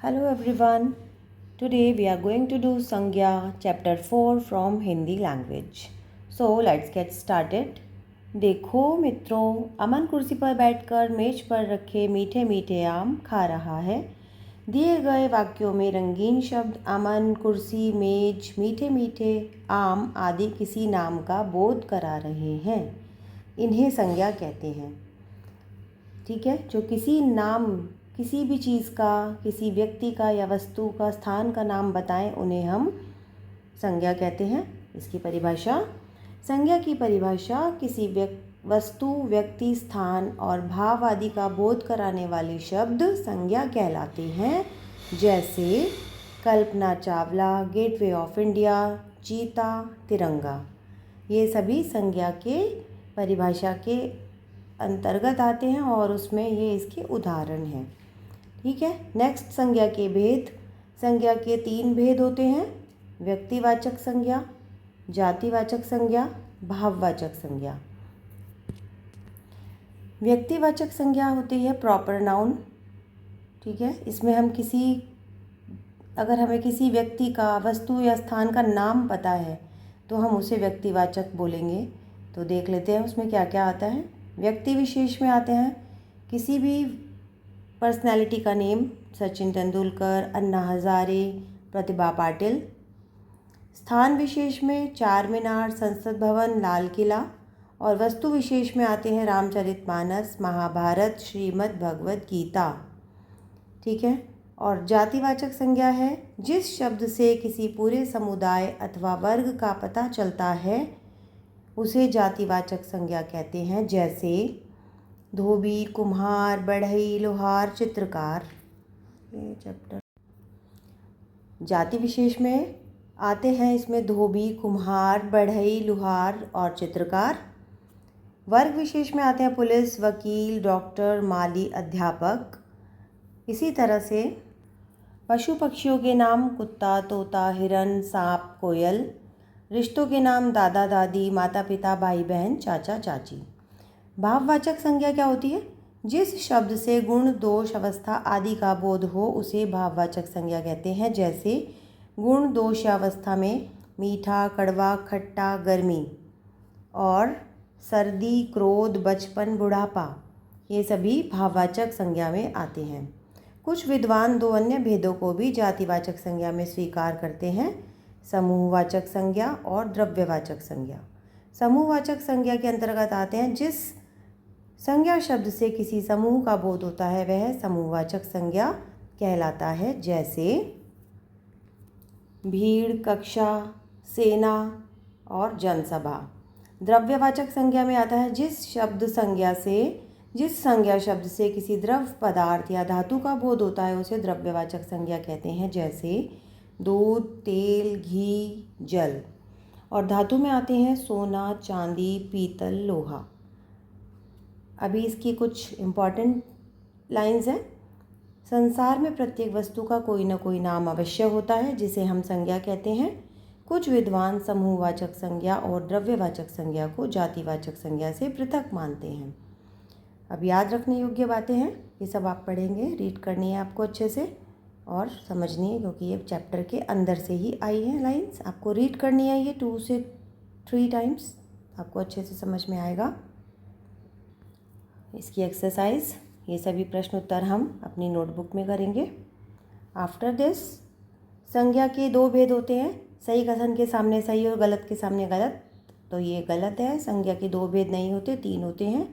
Hello everyone. Today we are going to do Sangya chapter 4 from Hindi language. So let's get started. देखो मित्रों, अमन कुर्सी पर बैठकर मेज पर रखे मीठे मीठे आम खा रहा है। दिए गए वाक्यों में रंगीन शब्द अमन, कुर्सी, मेज, मीठे मीठे आम आदि किसी नाम का बोध करा रहे हैं। इन्हें संज्ञा कहते हैं। ठीक है, जो किसी नाम, किसी भी चीज़ का, किसी व्यक्ति का या वस्तु का, स्थान का नाम बताएं, उन्हें हम संज्ञा कहते हैं। इसकी परिभाषा, संज्ञा की परिभाषा किसी वस्तु, व्यक्ति, स्थान और भाव आदि का बोध कराने वाले शब्द संज्ञा कहलाते हैं। जैसे Kalpana Chawla, gateway of India, चीता, तिरंगा, ये सभी संज्ञा के परिभाषा के अंतर्गत आते हैं और उसमें ये इसके उदाहरण हैं। ठीक है, नेक्स्ट संज्ञा के भेद। संज्ञा के 3 भेद होते हैं: व्यक्तिवाचक संज्ञा, जातिवाचक संज्ञा, भाववाचक संज्ञा। व्यक्तिवाचक संज्ञा होती है प्रॉपर नाउन। ठीक है, इसमें हम अगर हमें किसी व्यक्ति का, वस्तु या स्थान का नाम पता है तो हम उसे व्यक्तिवाचक बोलेंगे। तो देख लेते हैं उसमें क्या क्या आता है। व्यक्ति विशेष में आते हैं किसी भी पर्सनैलिटी का नेम, सचिन तेंदुलकर, अन्ना हज़ारे, प्रतिभा पाटिल। स्थान विशेष में चार मीनार, संसद भवन, लाल किला। और वस्तु विशेष में आते हैं रामचरितमानस, महाभारत, श्रीमद् भगवद गीता। ठीक है, और जातिवाचक संज्ञा है जिस शब्द से किसी पूरे समुदाय अथवा वर्ग का पता चलता है उसे जातिवाचक संज्ञा कहते हैं। जैसे धोबी, कुम्हार, बढ़ई, लोहार, चित्रकार। ये चैप्टर जाति विशेष में आते हैं इसमें धोबी, कुम्हार, बढ़ई, लोहार और चित्रकार। वर्ग विशेष में आते हैं पुलिस, वकील, डॉक्टर, माली, अध्यापक। इसी तरह से पशु पक्षियों के नाम कुत्ता, तोता, हिरन, सांप, कोयल। रिश्तों के नाम दादा दादी, माता पिता, भाई बहन, चाचा चाची। भाववाचक संज्ञा क्या होती है? जिस शब्द से गुण, दोष, अवस्था आदि का बोध हो उसे भाववाचक संज्ञा कहते हैं। जैसे गुण, दोष या अवस्था में मीठा, कड़वा, खट्टा, गर्मी। और सर्दी, क्रोध, बचपन, बुढ़ापा, ये सभी भाववाचक संज्ञा में आते हैं। कुछ विद्वान 2 अन्य भेदों को भी जातिवाचक संज्ञा में स्वीकार करते हैं: समूहवाचक संज्ञा और द्रव्यवाचक संज्ञा। समूहवाचक संज्ञा के अंतर्गत आते हैं जिस संज्ञा शब्द से किसी समूह का बोध होता है वह समूहवाचक संज्ञा कहलाता है। जैसे भीड़, कक्षा, सेना और जनसभा। द्रव्यवाचक संज्ञा में आता है जिस संज्ञा शब्द से किसी द्रव पदार्थ या धातु का बोध होता है उसे द्रव्यवाचक संज्ञा कहते हैं। जैसे दूध, तेल, घी, जल। और धातु में आते हैं सोना, चांदी, पीतल, लोहा। अभी इसकी कुछ इम्पॉर्टेंट लाइंस हैं। संसार में प्रत्येक वस्तु का कोई न कोई नाम अवश्य होता है जिसे हम संज्ञा कहते हैं। कुछ विद्वान समूहवाचक संज्ञा और द्रव्यवाचक संज्ञा को जातिवाचक संज्ञा से पृथक मानते हैं। अब याद रखने योग्य बातें हैं, ये सब आप पढ़ेंगे, रीड करनी है आपको अच्छे से और समझनी है, क्योंकि ये चैप्टर के अंदर से ही आई है लाइंस। आपको रीड करनी है ये 2 से 3 टाइम्स, आपको अच्छे से समझ में आएगा। इसकी एक्सरसाइज, ये सभी प्रश्न उत्तर हम अपनी नोटबुक में करेंगे। आफ्टर दिस, संज्ञा के 2 भेद होते हैं: सही कथन के सामने सही और गलत के सामने गलत। तो ये गलत है, संज्ञा के 2 भेद नहीं होते, 3 होते हैं।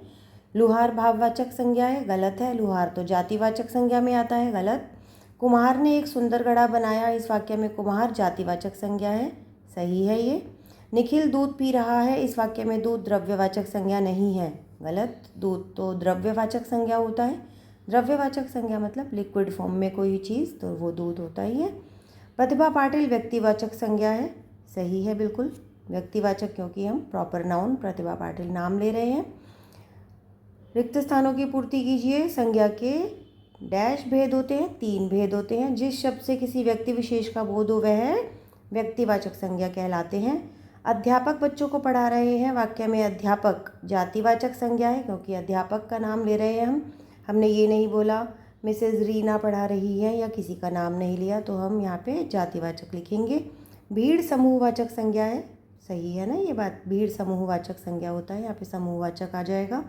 लुहार भाववाचक संज्ञा है, गलत है। लुहार तो जातिवाचक संज्ञा में आता है, गलत। कुम्हार ने एक सुंदर घड़ा बनाया, इस वाक्य में कुम्हार जातिवाचक संज्ञा है, सही है ये। निखिल दूध पी रहा है, इस वाक्य में दूध द्रव्यवाचक संज्ञा नहीं है, गलत। दूध तो द्रव्यवाचक संज्ञा होता है। द्रव्यवाचक संज्ञा मतलब लिक्विड फॉर्म में कोई चीज़, तो वो दूध होता ही है। प्रतिभा पाटिल व्यक्तिवाचक संज्ञा है, सही है बिल्कुल, व्यक्तिवाचक, क्योंकि हम प्रॉपर नाउन प्रतिभा पाटिल नाम ले रहे हैं। रिक्त स्थानों की पूर्ति कीजिए। संज्ञा के डैश भेद होते हैं, 3 भेद होते हैं। जिस शब्द से किसी व्यक्ति विशेष का बोध हो वह व्यक्तिवाचक संज्ञा कहलाते हैं। अध्यापक बच्चों को पढ़ा रहे हैं, वाक्य में अध्यापक जातिवाचक संज्ञा है क्योंकि अध्यापक का नाम ले रहे हैं हमने ये नहीं बोला मिसेज रीना पढ़ा रही है या किसी का नाम नहीं लिया तो हम यहाँ पे जातिवाचक लिखेंगे। भीड़ समूहवाचक संज्ञा है, सही है ना ये बात, भीड़ समूहवाचक संज्ञा होता है, यहाँ पे समूहवाचक आ जाएगा।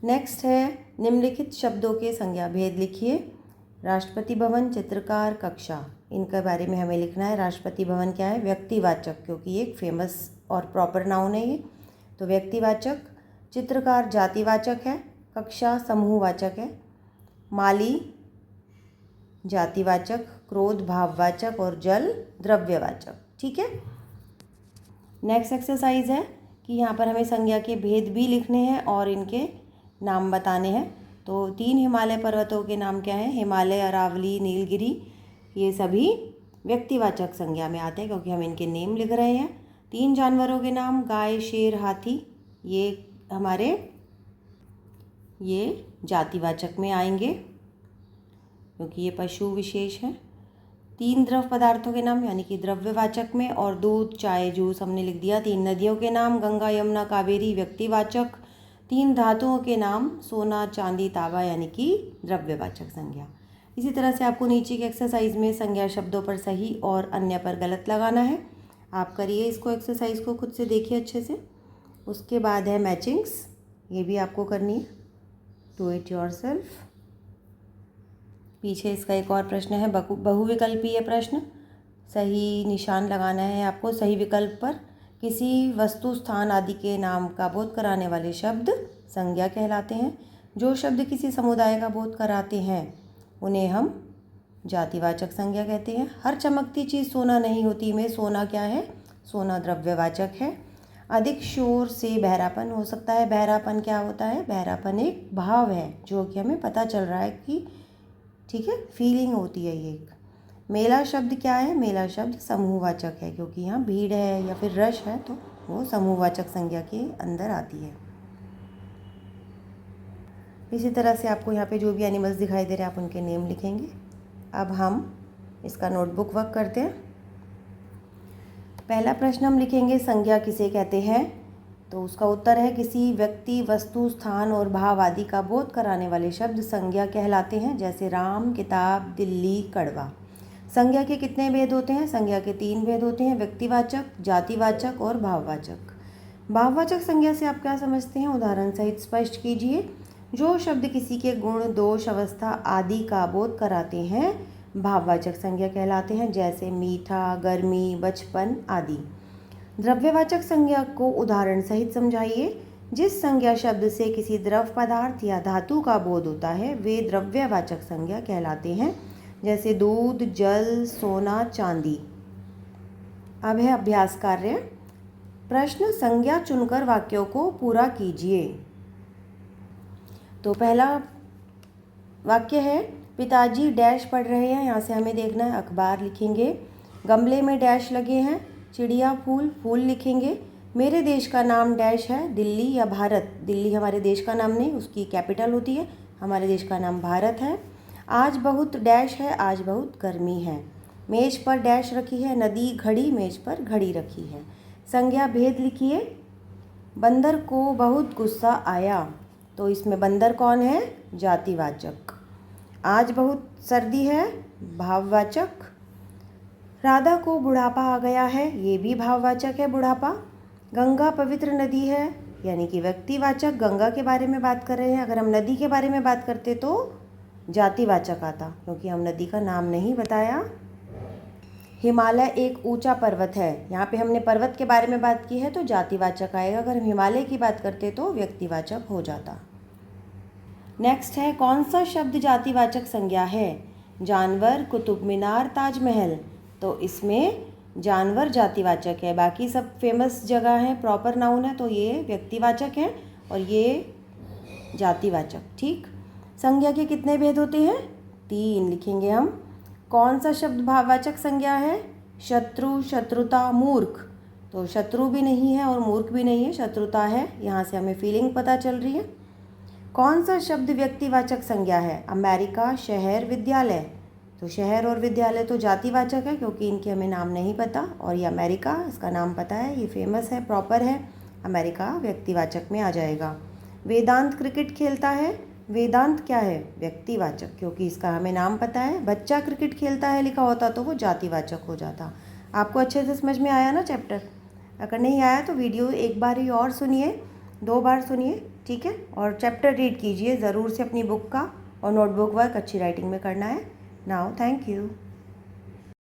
नेक्स्ट है निम्नलिखित शब्दों के संज्ञा भेद लिखिए। राष्ट्रपति भवन, चित्रकार, कक्षा, इनके बारे में हमें लिखना है। राष्ट्रपति भवन क्या है? व्यक्तिवाचक, क्योंकि एक फेमस और प्रॉपर नाउन है ये, तो व्यक्तिवाचक। चित्रकार जातिवाचक है, कक्षा समूहवाचक है, माली जातिवाचक, क्रोध भाववाचक और जल द्रव्यवाचक। ठीक है। नेक्स्ट एक्सरसाइज है कि यहाँ पर हमें संज्ञा के भेद भी लिखने हैं और इनके नाम बताने हैं। तो 3 हिमालय पर्वतों के नाम क्या हैं? हिमालय, अरावली, नीलगिरी, ये सभी व्यक्तिवाचक संज्ञा में आते हैं क्योंकि हम इनके नेम लिख रहे हैं। 3 जानवरों के नाम गाय, शेर, हाथी, ये जातिवाचक में आएंगे क्योंकि ये पशु विशेष हैं। 3 द्रव पदार्थों के नाम यानी कि द्रव्यवाचक में, और दूध, चाय, जूस हमने लिख दिया। 3 नदियों के नाम गंगा, यमुना, कावेरी, व्यक्तिवाचक। 3 धातुओं के नाम सोना, चांदी, तांबा यानी कि द्रव्यवाचक संज्ञा। इसी तरह से आपको नीचे की एक्सरसाइज में संज्ञा शब्दों पर सही और अन्य पर गलत लगाना है। आप करिए इसको, एक्सरसाइज को खुद से देखिए अच्छे से। उसके बाद है मैचिंग्स, ये भी आपको करनी है, डू इट योरसेल्फ। पीछे इसका एक और प्रश्न है, बहुविकल्पीय प्रश्न। सही निशान लगाना है आपको। सही विकल्प पर किसी वस्तु, स्थान आदि के नाम का बोध कराने वाले शब्द संज्ञा कहलाते हैं। जो शब्द किसी समुदाय का बोध कराते हैं उन्हें हम जातिवाचक संज्ञा कहते हैं। हर चमकती चीज़ सोना नहीं होती में सोना क्या है? सोना द्रव्यवाचक है। अधिक शोर से बहरापन हो सकता है। बहरापन क्या होता है? बहरापन एक भाव है जो कि हमें पता चल रहा है कि, ठीक है, फीलिंग होती है ये एक। मेला शब्द क्या है? मेला शब्द समूहवाचक है क्योंकि यहाँ भीड़ है या फिर रश है तो वो समूहवाचक संज्ञा के अंदर आती है। इसी तरह से आपको यहाँ पे जो भी एनिमल्स दिखाई दे रहे हैं आप उनके नेम लिखेंगे। अब हम इसका नोटबुक वर्क करते हैं। पहला प्रश्न हम लिखेंगे संज्ञा किसे कहते हैं? तो उसका उत्तर है किसी व्यक्ति, वस्तु, स्थान और भाव आदि का बोध कराने वाले शब्द संज्ञा कहलाते हैं। जैसे राम, किताब, दिल्ली, कड़वा। संज्ञा के कितने भेद होते हैं? संज्ञा के 3 भेद होते हैं, व्यक्तिवाचक, जातिवाचक और भाववाचक। भाववाचक संज्ञा से आप क्या समझते हैं? उदाहरण सहित स्पष्ट कीजिए। जो शब्द किसी के गुण, दोष, अवस्था आदि का बोध कराते हैं भाववाचक संज्ञा कहलाते हैं। जैसे मीठा, गर्मी, बचपन आदि। द्रव्यवाचक संज्ञा को उदाहरण सहित समझाइए। जिस संज्ञा शब्द से किसी द्रव पदार्थ या धातु का बोध होता है वे द्रव्यवाचक संज्ञा कहलाते हैं। जैसे दूध, जल, सोना, चांदी। अब है अभ्यास कार्य। प्रश्न संज्ञा चुनकर वाक्यों को पूरा कीजिए। तो पहला वाक्य है पिताजी डैश पढ़ रहे हैं। यहाँ से हमें देखना है, अखबार लिखेंगे। गमले में डैश लगे हैं, चिड़िया, फूल, फूल लिखेंगे। मेरे देश का नाम डैश है, दिल्ली या भारत। दिल्ली हमारे देश का नाम नहीं, उसकी कैपिटल होती है। हमारे देश का नाम भारत है। आज बहुत डैश है, आज बहुत गर्मी है। मेज पर डैश रखी है, नदी, घड़ी, मेज पर घड़ी रखी है। संज्ञा भेद लिखिए। बंदर को बहुत गुस्सा आया, तो इसमें बंदर कौन है? जातिवाचक। आज बहुत सर्दी है, भाववाचक। राधा को बुढ़ापा आ गया है, ये भी भाववाचक है, बुढ़ापा। गंगा पवित्र नदी है, यानी कि व्यक्तिवाचक, गंगा के बारे में बात कर रहे हैं। अगर हम नदी के बारे में बात करते तो जातिवाचक आता क्योंकि हम नदी का नाम नहीं बताया। हिमालय एक ऊंचा पर्वत है, यहाँ पे हमने पर्वत के बारे में बात की है तो जातिवाचक आएगा। अगर हम हिमालय की बात करते तो व्यक्तिवाचक हो जाता। नेक्स्ट है कौन सा शब्द जातिवाचक संज्ञा है? जानवर, कुतुब मीनार, ताजमहल। तो इसमें जानवर जातिवाचक है, बाकी सब फेमस जगह है, प्रॉपर नाउन है, तो ये व्यक्तिवाचक है और ये जातिवाचक। ठीक। संज्ञा के कितने भेद होते हैं? 3 लिखेंगे हम। कौन सा शब्द भाववाचक संज्ञा है? शत्रु, शत्रुता, मूर्ख। तो शत्रु भी नहीं है और मूर्ख भी नहीं है, शत्रुता है। यहाँ से हमें फीलिंग पता चल रही है। कौन सा शब्द व्यक्तिवाचक संज्ञा है? अमेरिका, शहर, विद्यालय। तो शहर और विद्यालय तो जातिवाचक है क्योंकि इनके हमें नाम नहीं पता, और ये अमेरिका, इसका नाम पता है, ये फेमस है, प्रॉपर है। अमेरिका व्यक्तिवाचक में आ जाएगा। वेदांत क्रिकेट खेलता है, वेदांत क्या है? व्यक्तिवाचक, क्योंकि इसका हमें नाम पता है। बच्चा क्रिकेट खेलता है लिखा होता तो वो जातिवाचक हो जाता। आपको अच्छे से समझ में आया ना चैप्टर? अगर नहीं आया तो वीडियो एक बार ही और सुनिए, 2 बार सुनिए, ठीक है। और चैप्टर रीड कीजिए ज़रूर से अपनी बुक का, और नोटबुक वर्क अच्छी राइटिंग में करना है। Now thank you.